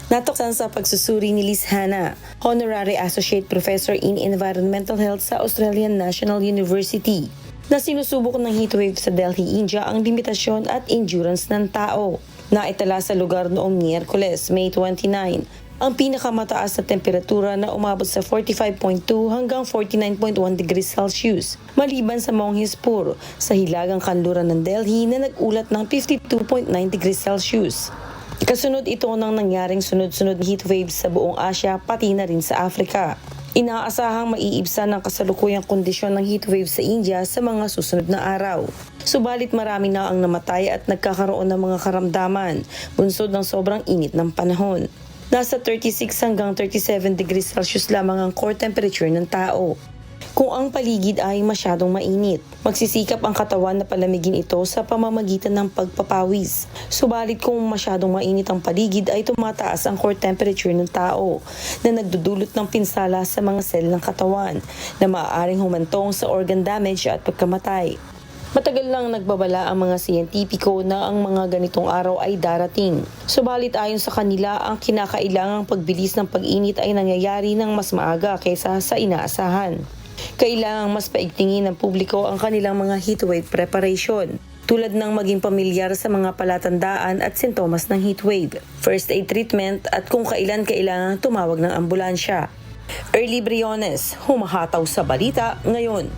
Natuksan sa pagsusuri ni Liz Hanna, Honorary Associate Professor in Environmental Health sa Australian National University, na sinusubok ng heatwave sa Delhi, India ang limitasyon at endurance ng tao. Naitala sa lugar noong Miyerkules, May 29, ang pinakamataas na temperatura na umabot sa 45.2 hanggang 49.1 degrees Celsius, maliban sa Monghespur sa hilagang kanluran ng Delhi na nag-ulat ng 52.9 degrees Celsius. Kasunod ito ng nangyaring sunod-sunod heatwave sa buong Asya pati na rin sa Africa. Inaasahang maiibsan ng kasalukuyang kondisyon ng heatwave sa India sa mga susunod na araw. Subalit marami na ang namatay at nagkakaroon ng mga karamdaman, bunsod ng sobrang init ng panahon. Nasa 36 hanggang 37 degrees Celsius lamang ang core temperature ng tao. Kung ang paligid ay masyadong mainit, magsisikap ang katawan na palamigin ito sa pamamagitan ng pagpapawis. Subalit kung masyadong mainit ang paligid ay tumataas ang core temperature ng tao na nagdudulot ng pinsala sa mga sel ng katawan na maaaring humantong sa organ damage at pagkamatay. Matagal lang nagbabala ang mga siyentipiko na ang mga ganitong araw ay darating. Subalit ayon sa kanila, ang kinakailangang pagbilis ng pag-init ay nangyayari ng mas maaga kaysa sa inaasahan. Kailangang mas paigtingin ng publiko ang kanilang mga heatwave preparation, tulad ng maging pamilyar sa mga palatandaan at sintomas ng heatwave, first aid treatment at kung kailan kailangang tumawag ng ambulansya. Early Briones, humahataw sa balita ngayon.